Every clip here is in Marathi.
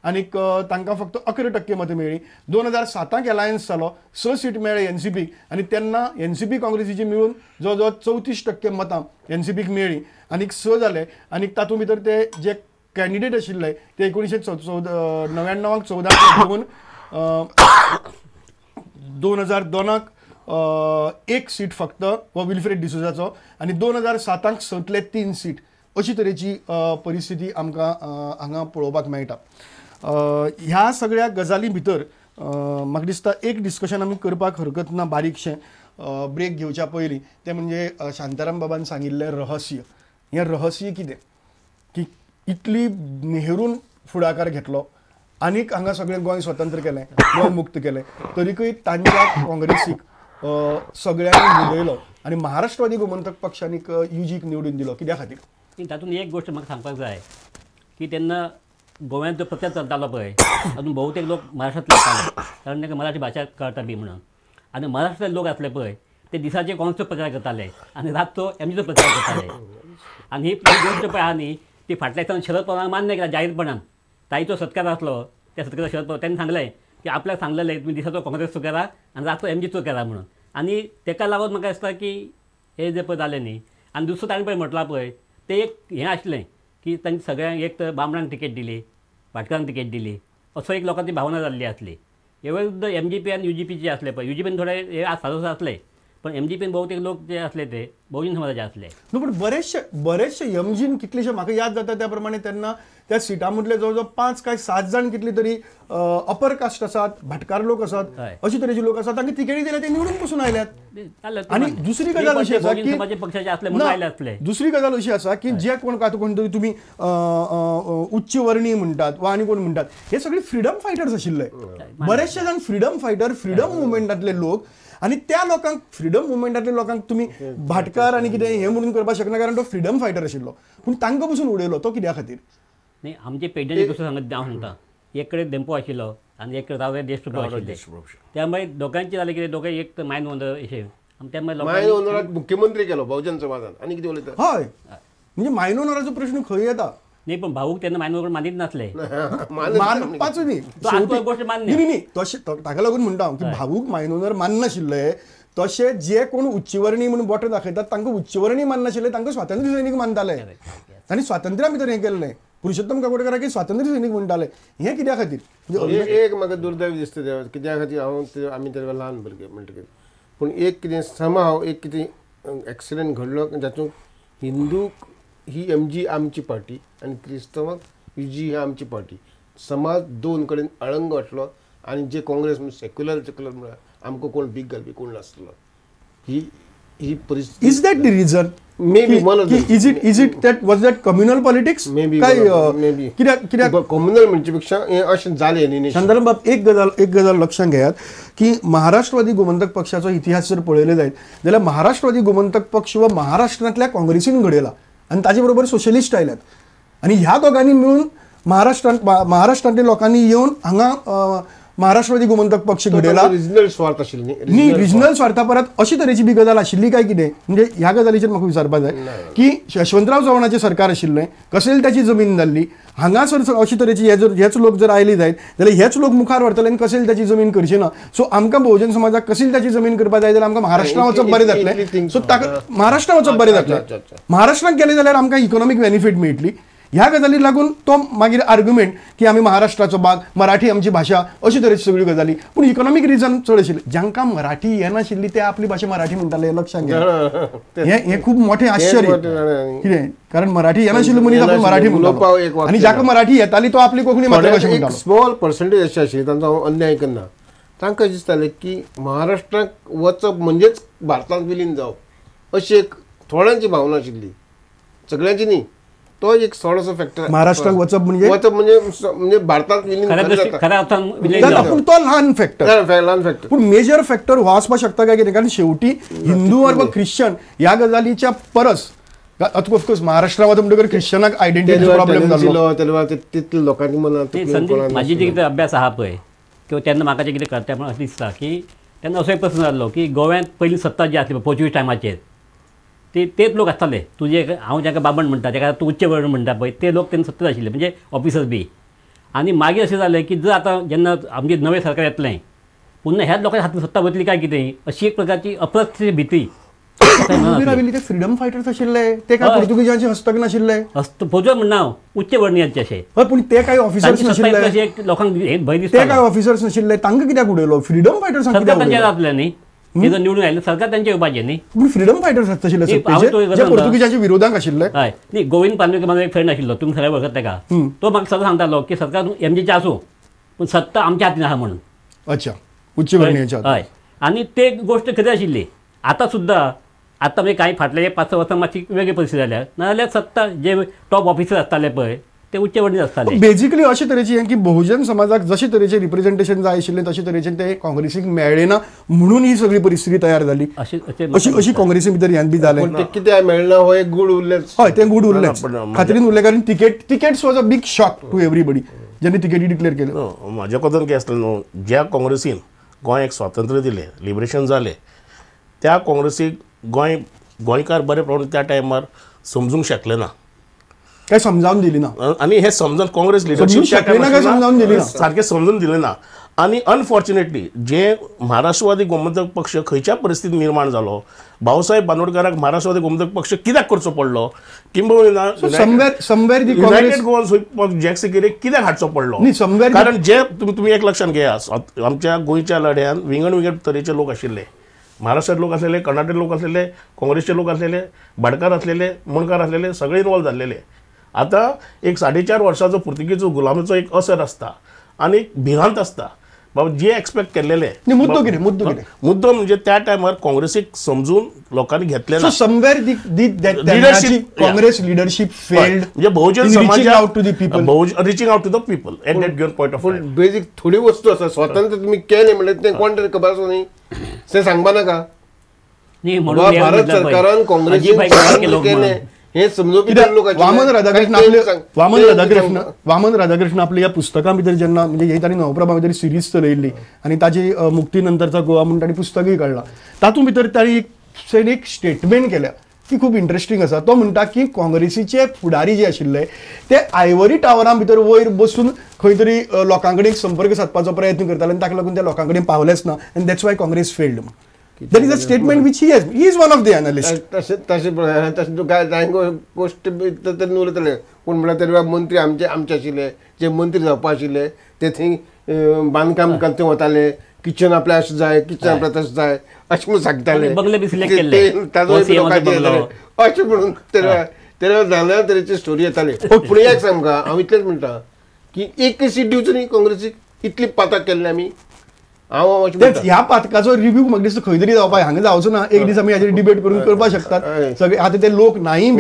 आनीक तांकां फक्त 11% मतां मेळ्ळी. 2007 एलायन्स जालो, 6 सीट मेळ्ळे एनसीपीक आनी तेन्ना एनसीपी काँग्रेसीची मेळून जवळ जवळ 34% मतां एनसीपीक मेळ्ळी आनीक 6 जाले. आनीक तातूंत भितर ते जे कॅन्डिडेट आशिल्ले ते 1999 14 घेवन 2002 एक सीट फक्त हो विल्फ्रेड डिसोजाचो आनी 2007 7तले 3 सीट अशी तरेची परिस्थिती आमकां हांगा पळोवपाक मेळटा. ह्या सगळ्या गजाली भितर म्हाका दिसता एक डिस्कशन आमी करपाक हरकत ना बारीकशें ब्रेक घेवच्या पयलीं, तें म्हणजे शांताराम बाबान सांगिल्लें रहस्य. हें रहस्य कितें की इतली नेहरून फुडाकार घेतलो आनीक हांगा सगळें गोंय स्वतंत्र केलें, गोंय मुक्त केलें, तरीकय तांच्या काँग्रेसीक सगळ्यांनी मुडयलो आनी महाराष्ट्रवादी गोमंतक पक्षांनी युजीक निवडून दिलो. कित्या खातीर? तातूंत एक गोश्ट म्हाका सांगपाक जाय की तेन्ना गोव्यांत जो प्रचार चलतालो पळय तातूंत भोवतेक लोक महाराष्ट्रांतले येताले, कारण तांकां मराठी भाशा कळटा बी म्हणून. आनी महाराष्ट्रांतले लोक आसले पळय ते दिसाचे काँग्रेसचो प्रचार करताले आनी रातचो एमजीचो प्रचार करताले. आनी ही गोश्ट पळय आहा न्ही ती फाटल्या दिसांनी शरद पवारांक मान्य केला जाहीरपणान. ताईचो सत्कार आसलो, त्या सत्कारात शरद पवार त्यांनी सांगलें की आपल्याक सांगलेलें तुमी दिसाचो काँग्रेसचो करा आनी रातचो एमजीचो करा म्हणून. आनी तेका लागून म्हाका दिसता की हे जे पळय जालें न्ही. आनी दुसरो ताणें पळय म्हटलां पळय ते एक हें आसलें की तांणी सगळ्यांक एक तर बामणांक तिकेट दिली, भाटकारांक तिकेट दिली, असो एक लोकांची भावना जाल्ली आसली. हे विरुद्ध एमजीपी आनी युजीपी जे आसले पळय, युजीपीन थोडे हे सादोस आसले पण एमजीपीन बहुतेक लोक जे आसले ते बहुजन समाजाचे आसले. न्हू, पण बरेचशे एमजीन कितलेशे म्हाका याद जाता त्या प्रमाणे तेन्ना त्या सिटा मदले जवळ जवळ 5 काय 7 जाण कितली तरी अपर कास्ट आसात, भाटकार लोक आसात, अशी तरेचे लोक आसात, तांकां तिकेटी दिल्या ते निवडून पसून आयल्यात. आनी दुसरी गजाल अशी आसा की दुसरी गजाल अशी आसा की जे कोण तरी तुमी उच्च वर्णी म्हणटात वा आनी कोण म्हणटात, हे सगळे फ्रीडम फायटर्स आशिल्ले. बरेचशे जाण फ्रीडम फायटर, फ्रीडम मुवमेंटांतले लोक. आनी त्या लोकांक, फ्रीडम मुवमेंटांतल्या लोकांक तुमी भाटकार आनी कितें हें म्हणून करपाक शकना, कारण तो फ्रीडम फायटर आशिल्लो. पूण तांकां पसून उडयलो तो कित्या खातीर? नाही, आमचे पेडण्याची गोश्ट सांगत हांव सांगता. एक कडेन देंपो आशिल्लो आनी एक कडेन रावळे देशप्रभू आशिल्ले. त्यामुळे दोगांची जालें कितें, दोगांय एक मायन ओनर अशें. मायन ओनराक मुख्यमंत्री केलो बहुजन समाजान. आनी कितें उलयता? हय, म्हणजे मायन ओनराचो प्रश्न खंय येता? नाही, पण भाऊक तेन्ना मायन ओनर मानीत नासले. मानपाचो न्ही, न्ही तशें ताका लागून म्हणटा हांव की भाऊक मायन ओनर माननाशिल्ले. तशें जे कोण उच्चवर्णी म्हणून बोट दाखयतात तांकां उच्चवर्णी माननाशिल्ले, तांकां स्वातंत्र्य सैनीक मानताले. आनी स्वातंत्र्या भितर हें केल्लें. पुरुषोत्तम काकोडकराक स्वातंत्र्य सैनीक म्हणटाले. हें कित्या खातीर? एक म्हाका दुर्दैव दिसता कित्या खातीर हांव आमी तेन्ना ल्हान भुरगे म्हणटकीर. पूण एक कितें समाव एक कितें एक्सिडेंट घडलो जातूंत हिंदूक ही एमजी आमची पार्टी आनी क्रिस्तांवाक युजी ही आमची पार्टी. समाज दोन कडेन अळंग वाटलो आनी जे काँग्रेस सेक्युलर म्हळ्यार आमकां कोण भीक घालपी कोण नासलो. ही परिस्थिती. Is that the region? Maybe one of them. Is it that was that communal politics? Maybe. कित्याक communal म्हणजे पेक्षा अशें जालें न्ही. शांताराम बाब, एक गजाल लक्षात घेयात की महाराष्ट्रवादी गोमंतक पक्षाचो इतिहास जर पळयले जायत जाल्यार महाराष्ट्रवादी गोमंतक पक्ष हो महाराष्ट्रांतल्या काँग्रेसीन घडयला आनी ताचे बरोबर सोशलिस्ट आयल्यात. आनी ह्या दोगांनी मेळून महाराष्ट्रांतल्या लोकांनी येवन हांगा महाराष्ट्रवादी गोमंतक पक्ष घडयला. रिजनल स्वार्थ आशिल्ली न्ही, रिजनल स्वार्था परत अशी तरेची बी गजाल आशिल्ली काय कितें? म्हणजे ह्या गजालीचेर म्हाका विचारपाक जाय की यशवंतराव चव्हाणाचें सरकार आशिल्लें, कसेल त्याची जमीन जाल्ली, हांगासर अशी तरेची हेच लोक जर आयले जायत जाल्यार हेच लोक मुखार व्हरतले आनी कसेल त्याची जमीन करची ना. सो आमकां बहुजन समाजाक कसेल त्याची जमीन करपाक जाय जाल्यार आमकां महाराष्ट्रांत वचप बरें जातलें. सो ताका महाराष्ट्रांत वचप बरें जातलें. महाराष्ट्रांत गेलें जाल्यार आमकां इकॉनॉमीक बेनिफीट मेळटली. ह्या गजाली लागून तो मागीर आर्ग्युमेंट की आमी महाराष्ट्राचो भाग, मराठी आमची भाशा, अशी तरेची सगळ्यो गजाली. पूण इकॉनॉमीक रिजन चड आशिल्ले. जांकां मराठी येनाशिल्ली ते आपली भाशा मराठी म्हणटाले. हे लक्षात घ्या. हें खूब मोठें आश्चर्य कितें, कारण मराठी येनाशिल्लो मनीस आपूण मराठी म्हणटालो आनी जाका मराठी येताली तो आपली कोंकणी मातृभाशा म्हणटालो. स्मॉल पर्संटेज अशी आशिल्ली तांचो हांव अन्याय करना. तांकां दिसतालें की महाराष्ट्राक वचप म्हणजेच भारतांत विलीन जावप अशी एक थोड्यांची भावना आशिल्ली, सगळ्यांची न्ही. तो एक थोडोसो फॅक्टर. महाराष्ट्राक वचप म्हणजे भारतांत विलीन पूण तो ल्हान फॅक्टर. पूण मेजर फॅक्टर हो आसपाक शकता काय कितें, कारण शेवटी हिंदू वा ख्रिश्चन ह्या गजालीच्या परस ऑफकोर्स महाराष्ट्रा वता म्हणटकर ख्रिश्चनाक आयडेंटिटी प्रॉब्लेम जालो. तितल्या लोकांनी मनात म्हाजी जे कितें अभ्यास आहा पळय किंवा तेन्ना म्हाका जे कितें करता म्हणून अशें दिसता की तेन्ना असो एक प्रश्न जाल्लो की गोव्यांत पयलीं सत्ता जी आसली पोर्चुगीज टायमाचेर तेच लोक आसताले. तुजे हांव जाका बाबण म्हणटा ताका तूं उच्च वर्ण म्हणटा पळय ते लोक तेन्ना सत्तेत आशिल्ले, म्हणजे ऑफिसर्स बी. आनी मागीर अशें जालें की जर आतां जेन्ना आमचें नवें सरकार येतलें पुन्हा ह्याच लोकांच्या हातीन सत्ता वतली काय कितें अशी एक प्रकारची अप्रत्यक्ष भीती उबी राविल्ली ते फ्रीडम फायटर्स आशिल्ले ते काय हय. पोर्तुगीजांचे हस्तक नाशिल्ले पोजो म्हणना उच्च वर्णीयांचे अशें हय पूण ते काय ऑफिसर्स तांची सत्ता नाशिल्ले अशी एक लोकांक हे भंय ते दिसता काय ऑफिसर्स नाशिल्ले तांकां कित्याक उडयलो फ्रीडम फायटर्सांक सरकार कित्याक तांचेर उडयलो जातलें न्ही हे जर निवडून आयलें सरकार तांचेर येवपाचें न्ही पूण फ्रीडम फायटर्स आशिल्ले हांव तो सत्तेचे एक जे गजाल पोर्तुगीजांच्या विरोधाक आशिल्ले हय न्ही गोविंद पानवेकर म्हाजो एक फ्रेंड आशिल्लो तुमी सगळे वळखता तेका तो म्हाका सदां सांगतालो की सरकार एमजीचे आसूं पूण सत्ता आमच्या हातीन आहा म्हणून अच्छा उच्च वर्णीयाच्या हय आनी ते गोश्ट खरी आशिल्ली आतां सुद्दां आतां म्हणजे कांय फाटले 5-6 वर्सां मातशी वेगळी परिस्थिती जाल्या नाजाल्यार सत्ता जे टॉप ऑफिसर आसताले पळय ते उच्च वर्णीय आसताले बेजिकली अशे तरेची की बहुजन समाजाक जशे तरेचे रिप्रेझेंटेशन जाय आशिल्लें तशे तरेचे ते काँग्रेसीक मेळ्ळें ना म्हणून ही सगळी परिस्थिती तयार जाली अशी काँग्रेसी भितर ह्यान बी जालें पण ते कित्याक मेळना हो एक गूढ उरलेच. हय ते गूड उरलें पण खात्रीन उरलें कारण tickets was a big shock to everybody जेन्ना तिकेटी डिक्लेअर केल्यो म्हाज्या कोतान कितें आसलें न्हू ज्या काँग्रेसीन गोंयाक स्वातंत्र्य दिलें लिबरेशन जालें त्या काँग्रेसीक गोंयकार बरे प्रमाणे त्या टायमार समजूंक शकले ना काय समजावन दिली ना आनी हे समजून काँग्रेस समजूंक लिडरशीप शकले ना काय समजावन दिली ना सारकें समजून दिलें ना आनी अनफॉर्च्युनेटली जे महाराष्ट्रवादी गोमंतक पक्ष खंयच्या परिस्थितीत निर्माण जालो भाऊसाहेब बांदोडकराक महाराष्ट्रवादी गोमंतक पक्ष कित्याक करचो पडलो किंबहुना somewhere the United Congress Goan स्वीप जॅक सेक्युरिटीक कित्याक हाडचो पडलो न्ही समवेर कारण जे तुम्ही एक लक्षात घेया आमच्या गोंयच्या लढ्यान विंगड तरेचे लोक आशिल्ले महाराष्ट्रात लोक असलेले कर्नाटक लोक असलेले काँग्रेसचे लोक असलेले भाटकार असलेले मणकार असलेले सगळे इन्वॉल्व झालेले आता एक 4.5 वर्साचो पुर्तुगीज गुलामीचो एक असर आसता आणि भिरांत आसता बाबा जे एक्सपेक्ट केलेले मुद्दो कितें मुद्दो म्हणजे त्या टायमार काँग्रेसीक समजून लोकांनी घेतले ना somewhere Leadership, Congress leadership failed म्हणजे बहुजन reaching out to the people reaching out to the people at that given point of पूण बेजीक थोडी वस्तू आसा स्वातंत्र्य तुमी केलें म्हणल्यार तें कोण तरी खबर आसा न्ही तें सांगपा नाका न्ही बाबा भारत सरकारान काँग्रेसीन स्वातंत्र्य केलें हे समजोवपी लोक आशिल्ले. वामन राधाकृष्ण आपल्या या पुस्तकां भितर जेन्ना म्हणजे हे तांणी नवप्रभा भितर सिरीज चलयल्ली आनी ताजी मुक्ती नंतरचा गोवा म्हणून तांणी पुस्तकूय काडलां तातूंत भितर तांणी एक स्टेटमेंट केल्या ती खूब इंटरेस्टिंग आसा तो म्हणटा की काँग्रेसीचे फुडारी जे आशिल्ले ते आयवरी टावरां भितर वयर बसून खंय तरी लोकां कडेन संपर्क सादपाचो प्रयत्न करताले आनी ताका लागून त्या लोकां कडेन पावलेच ना आनी that's why Congress failed that is a statement which he is one of the analyst तशें काय गोश्ट तरी उलयतले कोण म्हणल्यार तरी मंत्री आमचे आशिल्ले जे मंत्री जावपा आशिल्ले ते थंय बांदकाम थंय वताले किचन आपल्या अशें जाय किचन आपल्या तशें जाय अशें म्हणून सांगताले बंगले बी सिलेक्ट केल्ले. अशें म्हणून तेन्ना नाना तरेची स्टोरी येताली पूण एक सांग म्हाका हांव इतलेंच म्हणटा की एक सीट दिवचो न्ही काँग्रेसीक इतली पाताक केल्ले आमी हांव अशें म्हणटा. ह्या पातकाचो रिव्ह्यू म्हाका दिसता खंय तरी जावपा हांगा जावचो ना एक दीस आमी हाजेर डिबेट करून करपाक शकतात सगळे आता ते लोक नाही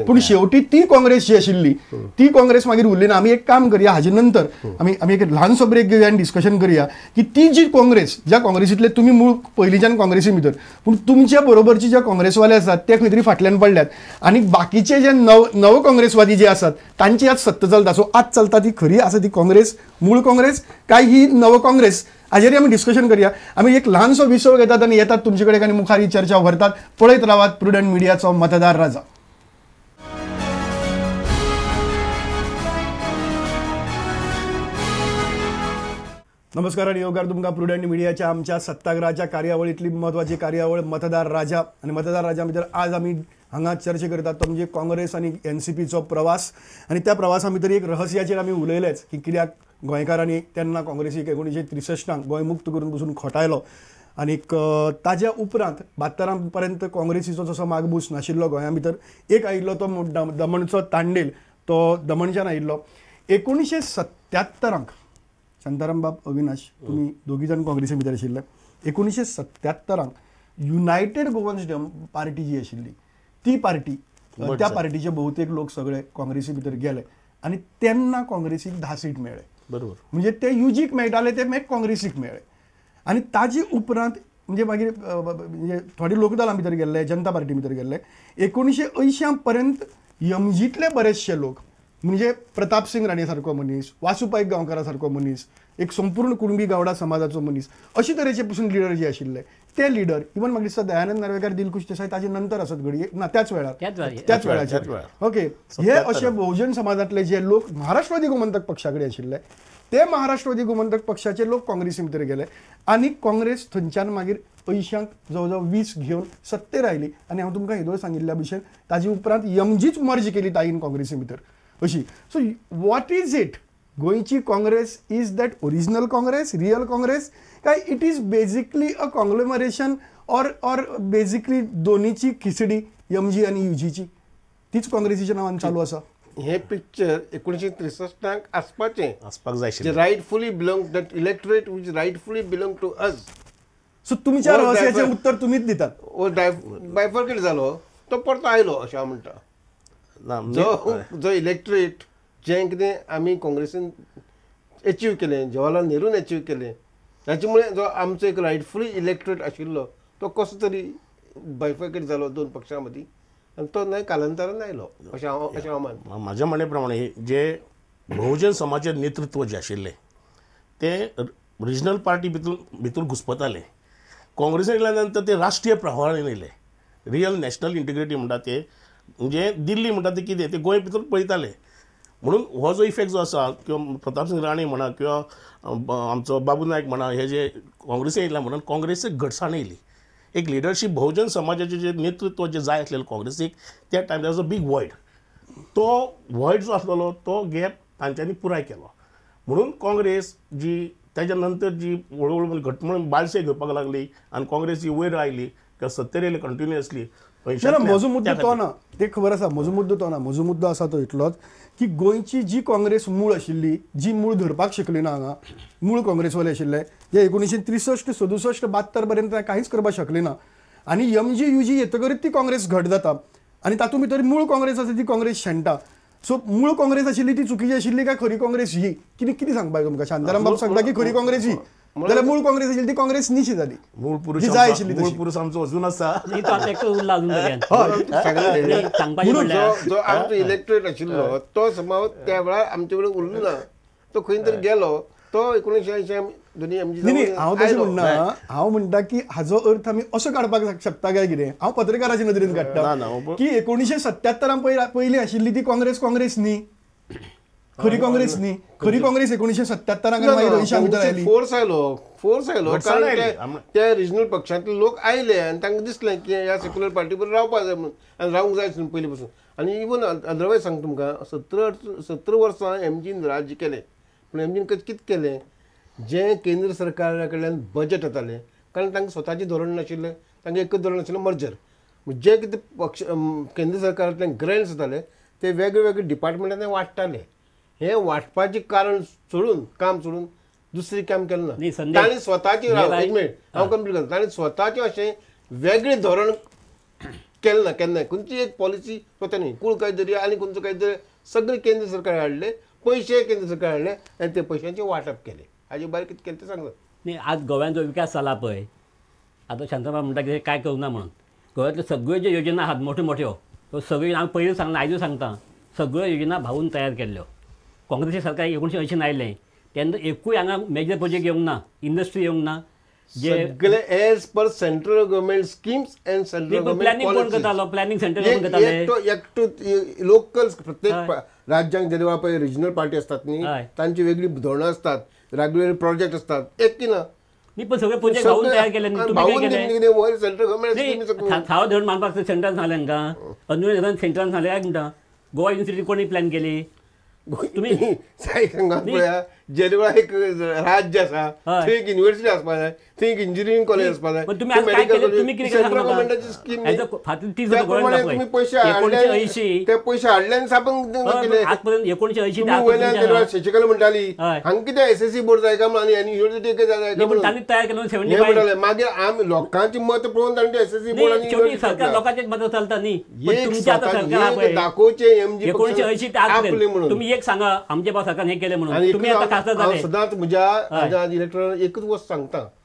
पूण शेवटी ती काँग्रेस जी आशिल्ली ती काँग्रेस मागीर उरली ना आमी एक काम करया हाजे नंतर आमी एक ल्हानसो ब्रेक घेवया आनी डिस्कशन करया की ती जी काँग्रेस ज्या काँग्रेसींतले तुमी मूळ पयलींच्यान काँग्रेसी भितर पूण तुमच्या बरोबरची जे काँग्रेसवाले आसात ते खंय तरी फाटल्यान पडल्यात आनी बाकीचे जे नव काँग्रेसवादी जे आसात तांची आज सत्ता चलता सो आज चलता ती खरी आसा ती काँग्रेस मूळ काँग्रेस काय ही नव काँग्रेस हाजेर आमी डिस्कशन करया आमी एक ल्हानसो विसव घेतात आनी येतात तुमचे कडेन आनी मुखार ही चर्चा व्हरतात पळयत रावात प्रुडंट मिडियाचो मतदार राजा. नमस्कार आणि योगार तुमकां प्रुडंट मिडियाच्या आमच्या सत्तागृहाच्या कार्यावळीतली महत्वाची कार्यावळ मतदार राजा आणि मतदार राजा भितर आज आमी हांगा चर्चा करतात तो म्हणजे काँग्रेस आणि NCPचो प्रवास आणि त्या प्रवासा भितर एक रहस्याचेर आमी उलयलेच की कित्याक गोंयकारांनी तेन्ना काँग्रेसीक 1963 गोंय मुक्त करून पसून खोटायलो आनीक ताज्या उपरांत 72 पर्यंत काँग्रेसीचो जसो मागबूस नाशिल्लो गोंया भितर एक आयिल्लो तो दमणचो तांडेल तो दमणच्यान आयिल्लो 1977 शांताराम बाब अविनाश तुम्ही दोघी जण काँग्रेसी भितर आशिल्ले 1977 युनायटेड गोवन्स पार्टी जी आशिल्ली ती पार्टी त्या पार्टीचे बहुतेक लोक सगळे काँग्रेसी भितर गेले आणि त्यांना काँग्रेसीक 10 सीट मेळ्ळे बरोबर म्हणजे ते युजीक मेळटाले ते मागीर काँग्रेसीक मेळ्ळे आणि ताजे उपरांत म्हणजे मागीर म्हणजे थोडे लोकदळां भितर गेल्ले जनता पार्टी भितर गेल्ले 1980 पर्यंत एमजीतले बरेचशे लोक म्हणजे प्रताप सिंग राणे सारको मनीस, वासुपाईक गांवकारा सारको मनीस, एक संपूर्ण कुणबी गावडा समाजाचो मनीस, अशे तरेचे पसून लिडर जे आशिल्ले ते लिडर इवन म्हाका दिसता दयानंद नार्वेकर, दिलखुश देसाई ताजे नंतर आसत घडये ना त्याच वेळाचेर ओके. हे असे बहुजन समाजातले जे लोक महाराष्ट्रवादी गोमंतक पक्षाकडे आशिल्ले ते महाराष्ट्रवादी गोमंतक पक्षाचे लोक काँग्रेसी भितर गेले आणि काँग्रेस थंयच्यान मागीर 80 जवळजवळ 20 घेवन सत्तेर आयली आणि हांव तुमकां येदोळ सांगिल्ल्या भशेन ताजे उपरांत एमजीच मर्ज केली ताईन काँग्रेसी भितर अशी. सो वॉट इज इट गोंयची Congress is that original Congress, real Congress, काय इट इज बेसिकली अ कॉंग्लोमरेशन और बेसिकली दोन्हीची खिचडी एमजी आणि युजीची तीच काँग्रेसीच्या नावान चालू आसा. हे पिक्चर 1963 आसपाचें आसपाक जाय जे आशिल्लें. Rightfully belong that electorate which rightfully belong to us. So तुमच्या रहस्याचें उत्तर तुमीच दितात. बायफर्केट जालो तो परतो आयलो अशें हांव म्हणटा. ना, जो इलेक्टोरेट जें कितें आमी काँग्रेसीन एचीव केलें, जवाहरलाल नेरून एचीव केलें, ताचे मुळे जो आमचो एक रायटफुली इलेक्टोरेट आशिल्लो तो कसो तरी बायफर्केट जालो दोन पक्षां मदीं आनी तो न्हय कालांतरान आयलो अशें हांव मानतां. माझ्या म्हणे प्रमाणे जे बहुजन समाजाचे नेतृत्व जे आशिल्ले ते रिजनल पार्टी भितर घुसपताले. काँग्रेसीन येयल्या नंतर ते राष्ट्रीय प्रवाहान येयले. रियल नॅशनल इंटिग्रिटी म्हणटा ते म्हणजे दिल्ली म्हणटा ते कितें ते गोंय भितर पळयताले. म्हणून हो जो इफेक्ट जो आसा किंवा प्रताप सिंग राणे म्हणा किंवा आमचो बाबू नायक म्हणा हे जे काँग्रेसीन येयला म्हणून काँग्रेसीक घटसाण येयली. एक लिडरशीप बहुजन समाजाचे जे नेतृत्व जे जाय आसलेलें काँग्रेसीक त्या टायमार वॉज अ बीग वॉयड. तो वॉयड जो आसलेलो तो गॅप तांच्यांनी पुराय केलो. म्हणून काँग्रेस जी त्याच्या नंतर जी हळूहळू घटमूळ बालशे घेवपाक लागली आणि काँग्रेस जी वयर आयली किंवा सत्तेर येयली कंटिन्युअसली. म्हजो मुद्दो तो ना, ते खबर आसा. म्हजो मुद्दो तो ना, म्हजो मुद्दो आसा तो इतलोच की गोंयची जी काँग्रेस मूळ आशिल्ली, जी मूळ धरपाक शकली ना हांगा, मूळ काँग्रेसवाले आशिल्ले जे 1963, 67, 72 पर्यंत कांयच करपाक शकले ना आणि एमजी युजी येतकरीत ती काँग्रेस घट जाता आणि तातूंत भितर मूळ काँग्रेस आसा ती काँग्रेस शेणटा. सो मूळ काँग्रेस आशिल्ली ती चुकीची आशिल्ली काय खरी काँग्रेस ही कितें सांगपाक तुमकां? शांताराम बाब सांगता की खरी काँग्रेस ही, जाल्यार मूळ काँग्रेस आशिल्ली ती काँग्रेस निशी जाली. मूळ पुरुष जी जाय आशिल्ली मूळ तशी. पुरुष आमचो अजून आसा. नाही तो आता एकटो उरला अजून सगळ्यांत. सांगपाचें म्हणून म्हणल्यार जो आमचो इलेक्टोरेट आशिल्लो तो समज त्या वेळार आमचे कडेन उरलो ना, तो खंय तरी गेलो. तो 1980 दोनी एमजी नाही हांव तशें म्हणना. हांव म्हणटा की हाजो अर्थ आमी असो काडपाक शकता काय कितें. हांव पत्रकाराच्या नदरेन ना, काडटा की 1977 पयलीं आशिल्ली ती काँग्रेस न्ही, खरी काँग्रेस न्ही. खरी काँग्रेस 1977 मागीर 80 भितर आयली. फोर्स आयलो घटसाण कारण आयली. त्या रिजनल पक्षांतले लोक आयले आनी तांकां दिसलें की ह्या सेक्युलर पार्टी बरोबर रावपाक जाय म्हणून आनी रावंक जाय आशिल्लें पयलीं पासून. आनी इवन अदरवायज सांगता तुमकां 17 वर्सां एमजीन राज्य केलें. पूण एमजीन कितें केलें, जें केंद्र सरकारा कडल्यान बजेट येतालें कारण तांकां स्वताचें धोरण नाशिल्लें, तांकां एकच धोरण आशिल्लें मर्जर. जे कितें पक्ष केंद्र सरकारांतल्यान ग्रँट्स येताले ते वेगळे वेगळे डिपार्टमेंटांनी वाडटाले. हे वाटपाचें कारण सोडून काम सोडून दुसरें काम केलें ना. न्ही, संदेश. ताणें स्वताची एक मिनीट हांव कंप्लीट करता. ताणें स्वताचें अशें वेगळें धोरण केलें ना केन्नाय. खंयची एक पॉलिसी स्वतानी कूळ कायदरी आनी खंयचो कायदर सगळे केंद्र सरकार हाडले, पयशे केंद्र सरकार हाडले आनी ते पयशांचें वांटप केलें. हाजे भायर कितें केलें तें सांगता. नाही आज गोव्यात जो विकास जाला पळय, आता शांताराम म्हणटा की काय करूं ना म्हणून. गोव्यातल्यो सगळ्यो ज्यो योजना आहात मोठ्यो मोठ्यो त्यो सगळ्यो हांव पयलीं सांगला आयजूय सांगता, सगळ्यो योजना भावून तयार केल्ल्यो. काँग्रेसी सरकार 1980 आयलें तेन्ना एकूय हांगा मेजर प्रोजेक्ट येवंक ना, इंडस्ट्री येवंक ना. जे सगळे as per central government schemes end central government planning कोण करतालो, प्लॅनिंग सेंटर कोण करताले. एकटो लोकल प्रत्येक राज्यांक जेन्ना पळय रिजनल पार्टी आसतात न्ही, तांची वेगळी धोरणां असतात, वेगवेगळे प्रोजेक्ट असतात. एक की ना नाही पण सगळे प्रोजेक्ट भावून तयार केले. तुम्ही काय केले? सेंट्रल गव्हर्नमेंट थाव धरण मानपाक सेंट्रल सांगलें का, अन्य धरण सेंट्रल सांगलें काय म्हणटा. गोवा युनिव्हर्सिटी कोणी प्लॅन केली तुम्ही? सांगात पळया जेन्ना एक राज्य आसा थंय एक युनिव्हर्सिटी आसपाक जाय, थंय एक इंजिनियरींग कॉलेज आसपाक जाय. पण तुम्ही आज काय केलें? तुम्ही कितें सेंट्रल गव्हर्नमेंटाची स्कीम फाटील 30 त्या प्रमाणे तुम्ही पयशे हाडले, 1980 ते पयशे हाडले आनी सापन केले. आजपर्यंत 1980 तुम्ही वयल्यान शशिकला म्हणटाली हांगा कितें एसएससी बोर्ड जाय काय म्हणून आनी युनिव्हर्सिटी जाय काय म्हणून तांणी तयार केलो. हे म्हणटाले. मागीर आमी लोकांची मत पळोवन तांणी एसएससी बोर्ड आनी शेवटी सरकार लोकांचेच मत चलता न्ही. पण तुमच्या आता सरकार पळय दाखोवचे एमजी 1980 ते आज आपले म्हणून. तुम्ही एक सांगा आमच्या सरकारने हे केले म्हणून. आणि तुम्ही आता खासदार हांव झाले. सदांच म्हज्या इलेक्टोरल एकच वस्त सांगता